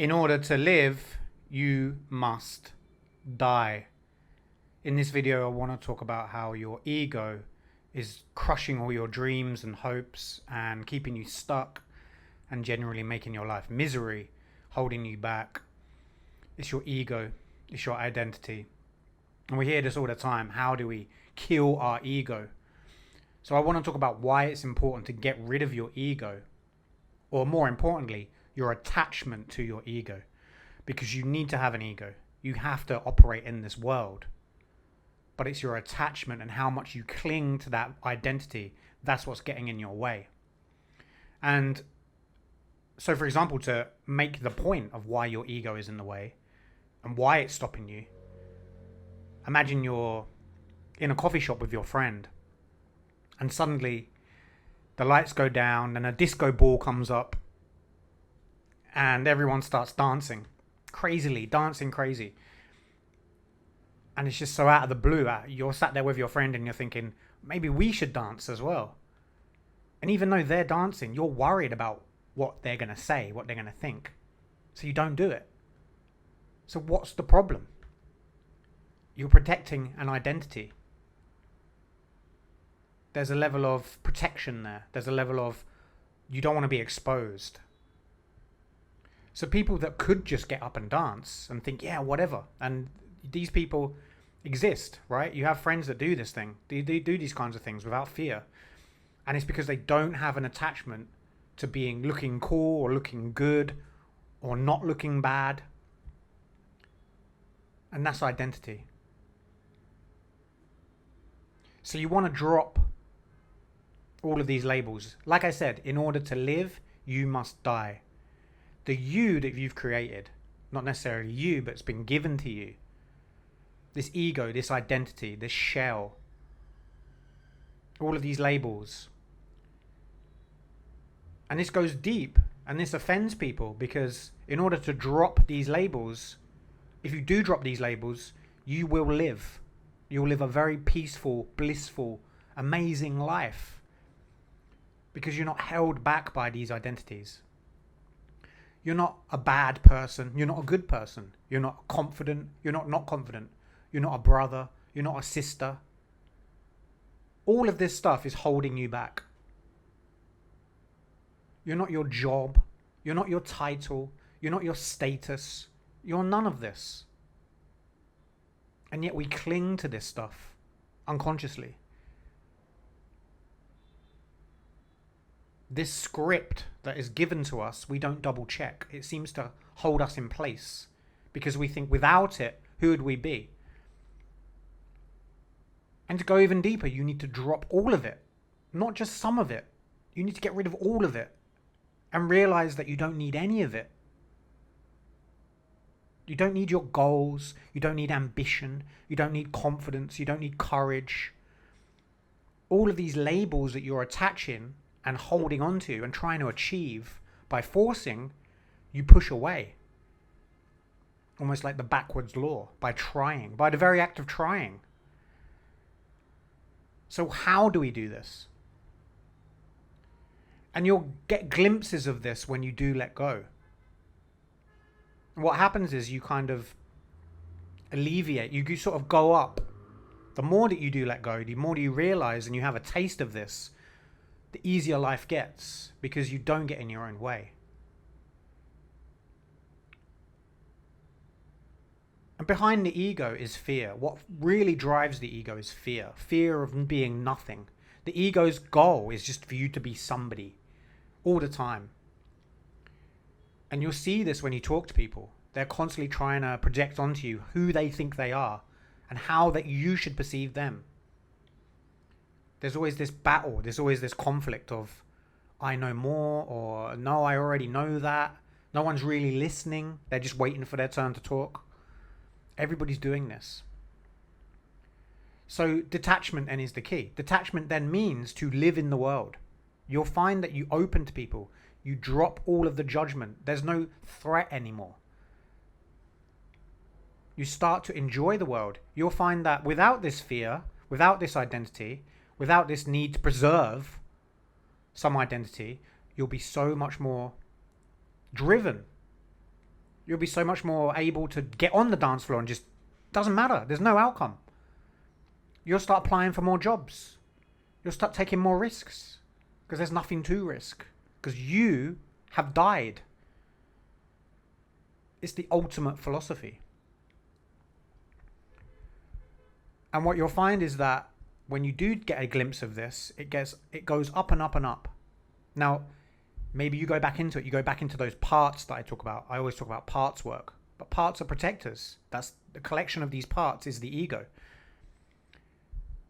In order to live, you must die. In this video, I want to talk about how your ego is crushing all your dreams and hopes and keeping you stuck and generally making your life misery, holding you back. It's your ego. It's your identity. And we hear this all the time. How do we kill our ego? So I want to talk about why it's important to get rid of your ego, or more importantly, your attachment to your ego, because you need to have an ego. You have to operate in this world, but it's your attachment and how much you cling to that identity. That's what's getting in your way. And so, for example, to make the point of why your ego is in the way and why it's stopping you, imagine you're in a coffee shop with your friend and suddenly the lights go down and a disco ball comes up and everyone starts dancing crazily, dancing crazy. And it's just so out of the blue. You're sat there with your friend and you're thinking, maybe we should dance as well. And even though they're dancing, you're worried about what they're going to say, what they're going to think. So you don't do it. So what's the problem? You're protecting an identity. There's a level of protection there. There's a level of you don't want to be exposed. So people that could just get up and dance and think, yeah, whatever. And these people exist, right? You have friends that do this thing. They do these kinds of things without fear. And it's because they don't have an attachment to being looking cool or looking good or not looking bad. And that's identity. So you want to drop all of these labels. Like I said, in order to live, you must die. The you that you've created, not necessarily you, but it's been given to you. This ego, this identity, this shell, all of these labels. And this goes deep and this offends people because in order to drop these labels, if you do drop these labels, you will live. You'll live a very peaceful, blissful, amazing life because you're not held back by these identities. You're not a bad person. You're not a good person. You're not confident. You're not confident. You're not a brother. You're not a sister. All of this stuff is holding you back. You're not your job. You're not your title. You're not your status. You're none of this. And yet we cling to this stuff unconsciously. This script that is given to us, we don't double check. It seems to hold us in place because we think without it, who would we be? And to go even deeper, you need to drop all of it, not just some of it. You need to get rid of all of it and realize that you don't need any of it. You don't need your goals. You don't need ambition. You don't need confidence. You don't need courage. All of these labels that you're attaching and holding on to and trying to achieve by forcing, you push away. Almost like the backwards law, by trying, by the very act of trying. So how do we do this? And you'll get glimpses of this when you do let go. And what happens is you kind of alleviate, you sort of go up. The more that you do let go, the more you realize and you have a taste of this, the easier life gets because you don't get in your own way. And behind the ego is fear. What really drives the ego is fear. Fear of being nothing. The ego's goal is just for you to be somebody all the time. And you'll see this when you talk to people. They're constantly trying to project onto you who they think they are and how that you should perceive them. There's always this battle. There's always this conflict of, I know more, or no, I already know that. No one's really listening. They're just waiting for their turn to talk. Everybody's doing this. So detachment then is the key. Detachment then means to live in the world. You'll find that you open to people. You drop all of the judgment. There's no threat anymore. You start to enjoy the world. You'll find that without this fear, without this identity, without this need to preserve some identity, you'll be so much more driven. You'll be so much more able to get on the dance floor and just, doesn't matter. There's no outcome. You'll start applying for more jobs. You'll start taking more risks because there's nothing to risk because you have died. It's the ultimate philosophy. And what you'll find is that when you do get a glimpse of this, it goes up and up and up. Now, maybe you go back into it. You go back into those parts that I talk about. I always talk about parts work. But parts are protectors. That's the collection of these parts is the ego.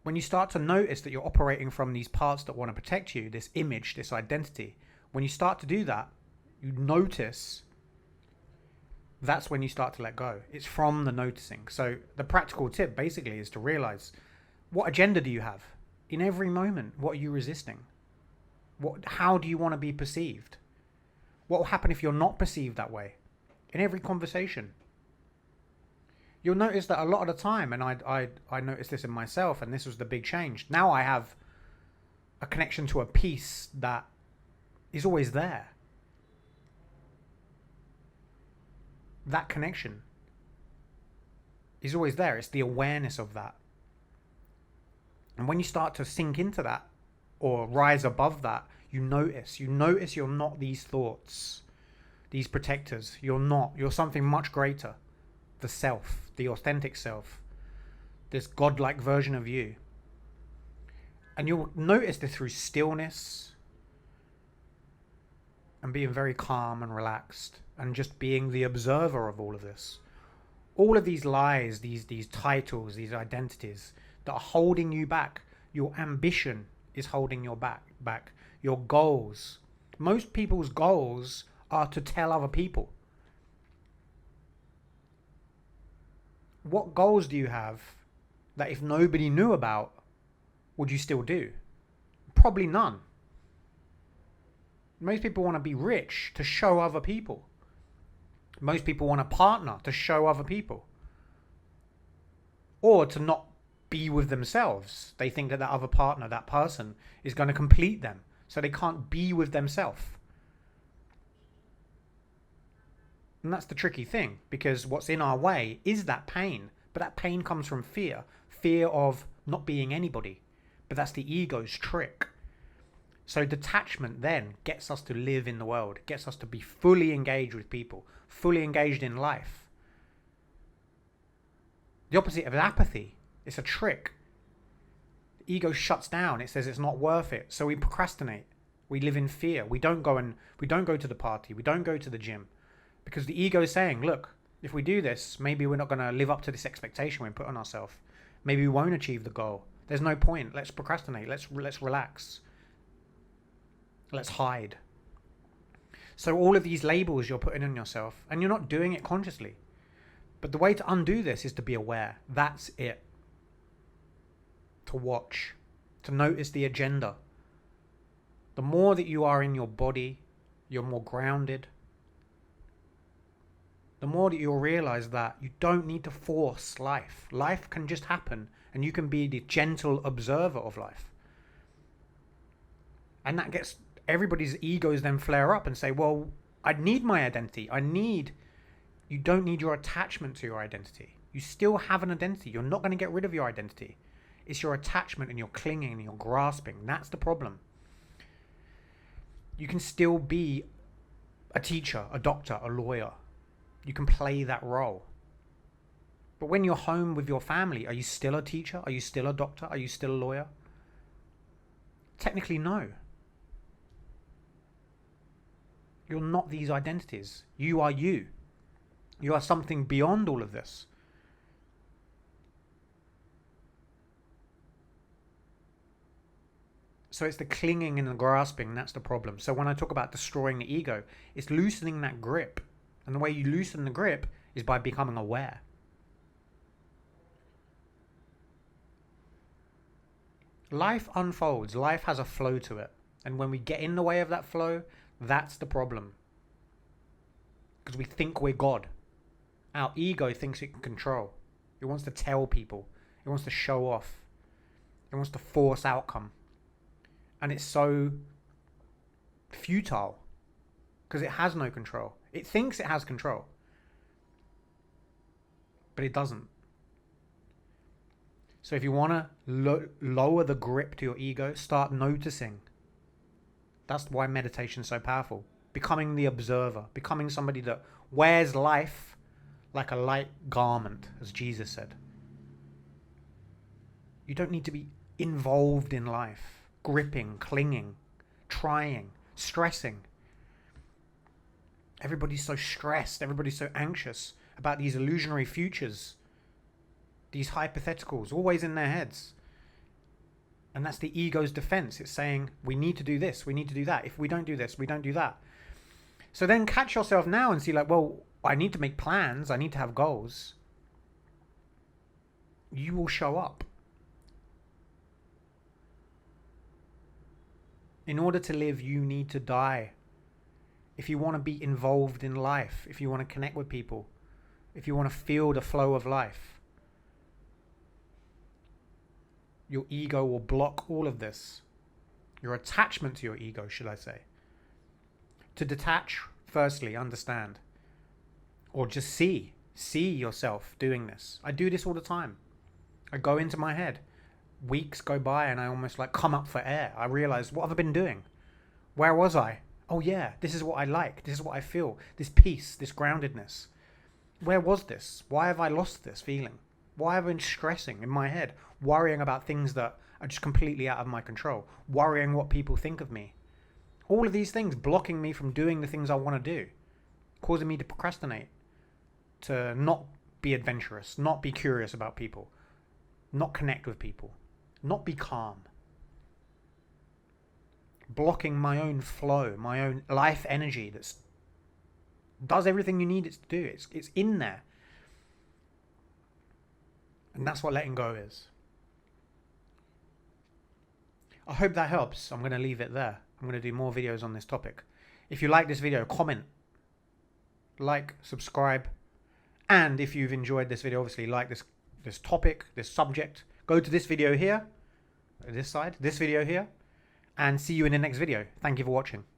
When you start to notice that you're operating from these parts that want to protect you, this image, this identity, when you start to do that, you notice, that's when you start to let go. It's from the noticing. So the practical tip basically is to realize, what agenda do you have? In every moment, what are you resisting? How do you want to be perceived? What will happen if you're not perceived that way? In every conversation. You'll notice that a lot of the time, and I noticed this in myself, and this was the big change. Now I have a connection to a peace that is always there. That connection is always there. It's the awareness of that. And when you start to sink into that or rise above that, you notice you're not these thoughts, these protectors. You're something much greater. The self, the authentic self, this godlike version of you. And you'll notice this through stillness and being very calm and relaxed and just being the observer of all of this. All of these lies, these titles, these identities that are holding you back. Your ambition is holding you back. Your goals. Most people's goals are to tell other people. What goals do you have that if nobody knew about, would you still do? Probably none. Most people want to be rich to show other people. Most people want a partner to show other people. Or to not be with themselves. They think that other partner, that person, is going to complete them. So they can't be with themselves. And that's the tricky thing, because what's in our way is that pain. But that pain comes from fear. Fear of not being anybody. But that's the ego's trick. So detachment then gets us to live in the world. Gets us to be fully engaged with people. Fully engaged in life. The opposite of apathy. It's a trick. The ego shuts down. It says it's not worth it. So we procrastinate. We live in fear. We don't go to the party. We don't go to the gym. Because the ego is saying, look, if we do this, maybe we're not going to live up to this expectation we put on ourselves. Maybe we won't achieve the goal. There's no point. Let's procrastinate. Let's relax. Let's hide. So all of these labels you're putting on yourself, and you're not doing it consciously. But the way to undo this is to be aware. That's it. To watch. To notice the agenda. The more that you are in your body, you're more grounded. The more that you'll realize that you don't need to force life. Life can just happen, and you can be the gentle observer of life. And that gets everybody's egos then flare up and say, well, I need my identity. You don't need your attachment to your identity. You still have an identity. You're not going to get rid of your identity. It's your attachment and your clinging and your grasping. That's the problem. You can still be a teacher, a doctor, a lawyer. You can play that role. But when you're home with your family, are you still a teacher? Are you still a doctor? Are you still a lawyer? Technically, no. You're not these identities. You are you. You are something beyond all of this. So it's the clinging and the grasping, that's the problem. So when I talk about destroying the ego, it's loosening that grip. And the way you loosen the grip is by becoming aware. Life unfolds. Life has a flow to it. And when we get in the way of that flow, that's the problem. Because we think we're God. Our ego thinks it can control. It wants to tell people. It wants to show off. It wants to force outcome. And it's so futile. Because it has no control. It thinks it has control. but it doesn't. So if you want to lower the grip to your ego, start noticing. That's why meditation is so powerful. Becoming the observer, becoming somebody that wears life like a light garment, as Jesus said. You don't need to be involved in life, gripping, clinging, trying, stressing. Everybody's so stressed, everybody's so anxious about these illusionary futures, these hypotheticals, always in their heads. And that's the ego's defense. It's saying, we need to do this, we need to do that. If we don't do this, we don't do that. So then catch yourself now and see like, well, I need to make plans, I need to have goals. You will show up. In order to live, you need to die. If you want to be involved in life, if you want to connect with people, if you want to feel the flow of life, your ego will block all of this. Your attachment to your ego, should I say. To detach, firstly, understand. Or just see yourself doing this. I do this all the time. I go into my head. Weeks go by and I almost like come up for air. I realize, what have I been doing? Where was I? Oh yeah, this is what I like. This is what I feel. This peace, this groundedness. Where was this? Why have I lost this feeling? Why have I been stressing in my head? Worrying about things that are just completely out of my control. Worrying what people think of me. All of these things blocking me from doing the things I want to do. Causing me to procrastinate. To not be adventurous. Not be curious about people. Not connect with people. Not be calm. Blocking my own flow, my own life energy that does everything you need it to do. It's in there. And that's what letting go is. I hope that helps. I'm going to leave it there. I'm going to do more videos on this topic. If you like this video, comment, like, subscribe. And if you've enjoyed this video, obviously like this topic, this subject, go to this video here, this video here, and see you in the next video. Thank you for watching.